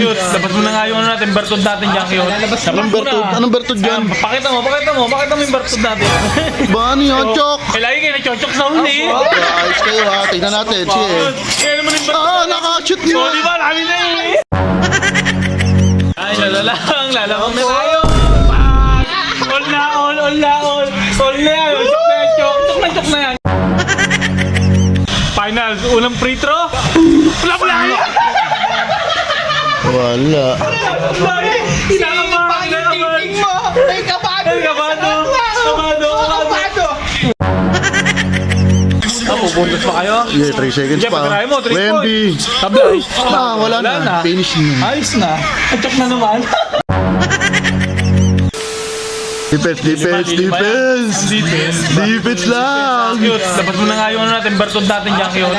Labas mo na nga yung ano natin, bertod natin dyan, cute. Anong bertod? Anong bertod dyan? Pakita mo yung bertod natin. Ba, ano yun, Chok? Lagi kayo na-chochok sa huli. Ayos kayo ha, tingnan natin. Sige. Kaya naman yung bertod. Nakashoot nga. Di ba? Lami na eh. Ay, lalalang na tayo. All na yan. Chok na yan. Finals, unang free throw. Wala yan. Wala. Pupuntos pa kayo? Yeah, 3 seconds pa. Pagkarahin mo, 3 Wemby. points. Tablay. Wala na. Finish na. Ayos na. Chok na naman. Defense lang. Labas mo na nga yung ano natin, bertod natin dyan, cute.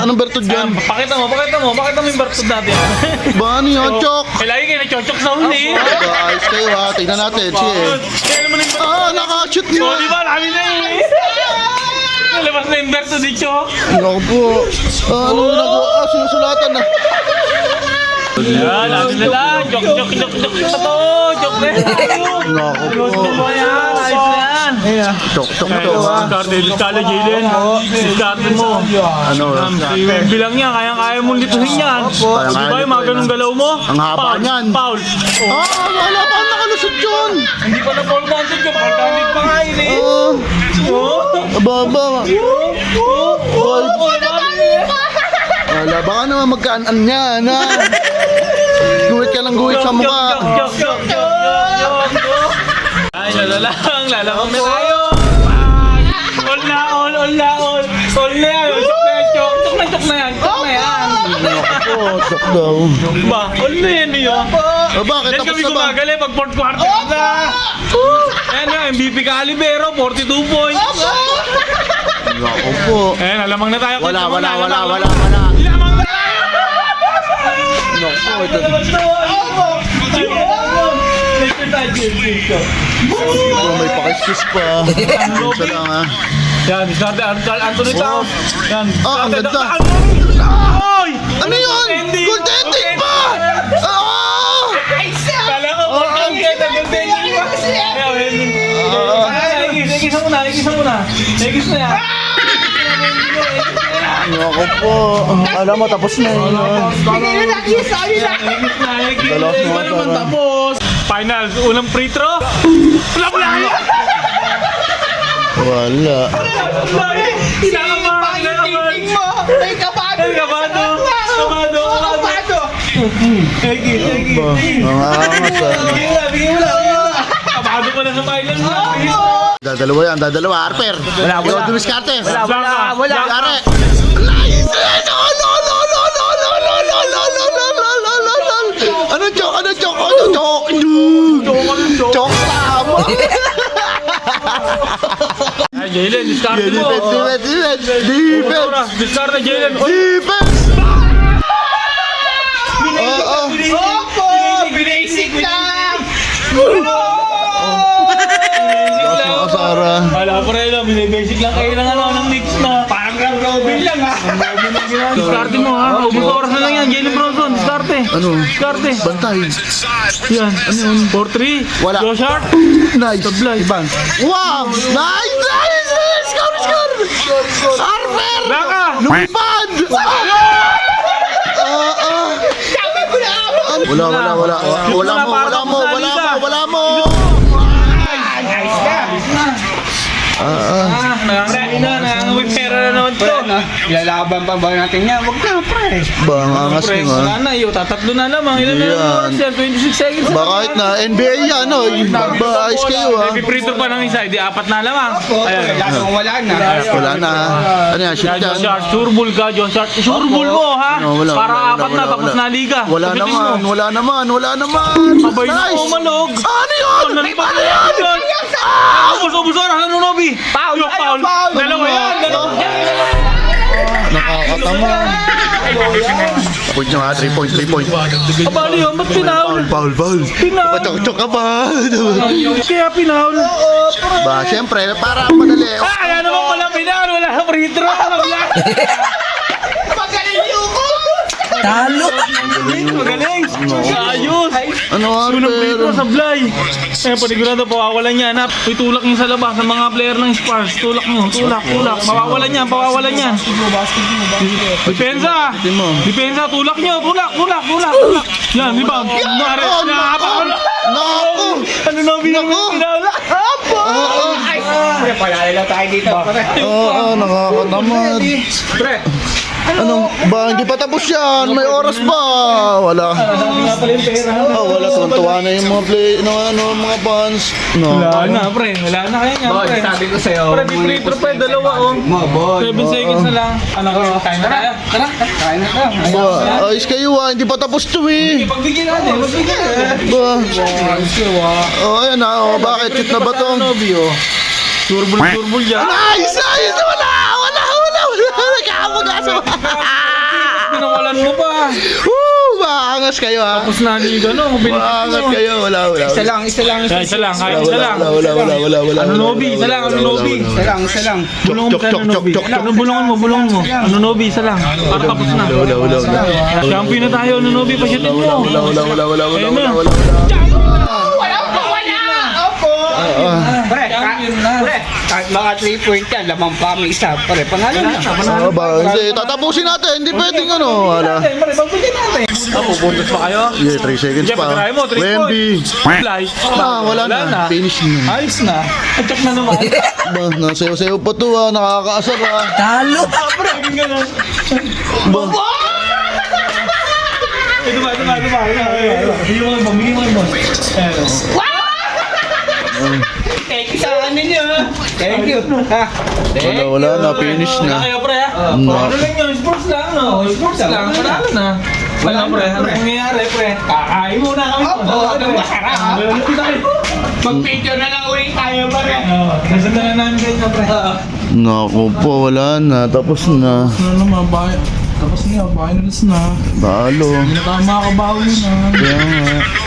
Anong bertod dyan? Pakita mo yung bertod natin. Ba, ano yun, Chok? Lagi kayo na-chochok sa huli. Ayos kayo ha, tingnan natin. Sige. Kaya naman yung bertod. Nakashoot Di nga. ba? Lami na eh. Labas na yung bertod ni Chok. Naku po. Ano ginagawa? Sinusulatan na. Yan, natin na lang. Chok na to. Chok na yan. Naku po. Yan, ayos na yan. Chok to ha. Discard Jalen. Discard mo. Ano? Bilang niya, kaya mong lituhin yan. Di ba yung mga ganung galaw mo? Ang haba niyan. Foul. Wala pa ang nakalusot yun. Hindi pa na ball counted yung pagkanig pa nga yun eh. Baba. Wala, baka naman magkaan yan ha. Guhit ka lang guhit sa mukha. Ay, lalalang na tayo. All na yan. Chok na yan. Naku po, chok daw. Ba, all na yan yun. Bakit? Then Tapos kami na ba? gumagaling pag fourth quarter na. Ayan na, MVP ka Alibero, 42 points. Naku po. Ayan, alamang na tayo. Wala. Alamang na tayo. Naku, ito. May pakiskis pa. Isa lang ha. Yan, discard Anthony Towns. Yan. Ang ganda. Oy! Ano yun? Gold ending pa! Kala ko, gold ending pa. Naigis muna. Naigis na yan. Naku po. Alam mo, tapos na yun. Naigis na. Dalos mo Iba naman ito. tapos. Finals, unang free throw. Wala yan. Wala. Mga angas ha. Kabado pa na sa final na. Dadalawa. Harper. Ikaw dumiskarte. Wala. Are. Nice! Ano, Chok? Chok tama. Ay, Jalen, discard mo. Defense. Discard na Jalen. Defense! Basic lang! Kasara. Wala pa rin lang, binibasic lang kayo ng Knicks na. Parang Grand Robin lang ha. Discard mo ha. Ubus oras na lang yan, Jalen Bronson. Discard Ano? Discard Bantay. Yan, ano yun? 4-3. Wala. Josh Hart. Nice. Ibang. Wow! Nice! Score! Harper! Baka! Lumipad! Wala mo! Nangangamoy pera na naman to. Ilalaban pa ba natin yan? Huwag na, pre. Bang angas Pre, nyo wala ha. na yun. Tatatlo na naman. Ilan na Yan. naman yan? 26 seconds. Ba kahit na NBA yan no? Ayos kayo ha. May free throw pa ng isa. Di apat na lamang. Ayan. Wala na. Wala na. Ano yan? Shoot Yan, yan. Josh Hart. Sureball ka, Josh Hart. Sureball mo, ha? No, wala, Para wala, apat na, tapos na liga. Wala Sagutin mo. naman. Abay na, Nice. umalog. Ano yun? Ano yun? Ubus oras. Ano, Nobi? Foul. Dalawa yan. Nakakatama. Point nyo ha, 3 point. Abali yun, ba't pinaul? Foul. Pinaul. Chok ka ba? Kaya pinaul. Ba, syempre, para madali. Kaya naman pala pinaul. Wala free throw. Magaling yung ko! Talo! Magaling! Ayos! Ano nga, Unang play pero? ko sa Blay. Eh, panigurado, pawawalan niya. Hanap. Uy, tulak niyo sa labas sa mga player ng Spurs. Tulak niyo. Tulak. Pawawalan niya. Depensa! Depensa, tulak niyo. Tulak. Yan, di ba? Pare, Naku! ano na binala? Palala tayo dito. Oo, nakakatamad. Pre, Anong ba? Hindi pa tapos yan. May oras pa. Wala. Nga pala yung pera. Wala. Tuntuwa na yung mga play, mga fans. No. Wala na, pre. Wala na kaya nga, boy, pre. sabi ko sa'yo. Pre, di free throw pa, dalawa, oh. Boy. 7 seconds na lang. Anak ko, tayo na tayo. Tara. Kain na ka. Ba, ayos kayo hindi pa tapos to eh. Pagbigyan natin, Ba? Oh, ayan na. Oh, bakit? Cheat na ba to? Turbol yan. Ayos! Wala! Nagkakapag-asa. Pinawalan mo pa. Maangas kayo ha. Tapos na ni gano. Maangas kayo. Wala. Isa lang. Isa lang, kahit isa lang. Wala. Ano Nobi? Isa lang, ano Nobi? Isa lang. Bulungan mo sa ano Nobi. Ano bulungan mo? Ano Nobi? Isa lang. Para tapos na. Wala. Champion na tayo, ano Nobi? Pasyatin mo. Pre, kahit mga 3 point yan, lamang pa may isa. Pre, pangalan na. Hindi, tatapusin natin. Hindi pwedeng ano. Wala. Pagbigyan natin. Pupuntos pa kayo? Yeah, 3 seconds Sige, pa. pagkarahin mo, 3 Wendy. Fly. Wala na. Finish na. Ayos na. At na naman. Ba, nasayaw-sayaw pa to nakakaasar Talo! Parang gano'n. Ba, Ito ba? Bigyan mo yung boss. Thank you sa ano nyo. Thank you. wala na. Finish Wala na. kayo, pre, ha? No. Ano lang yun? Sports lang, no? Sports lang. Panalo na. Wala, pre. Ano nangyayari, pre? Kakain muna kami. masarap. Mag-picture na lang ulit tayo, pre. Nasundan na namin sa inyo, pre. Naku po, wala na. Tapos na. Ano naman, bahay. Tapos niya, finals na. Talo. Hindi na tayo makakabawi na. Kaya nga.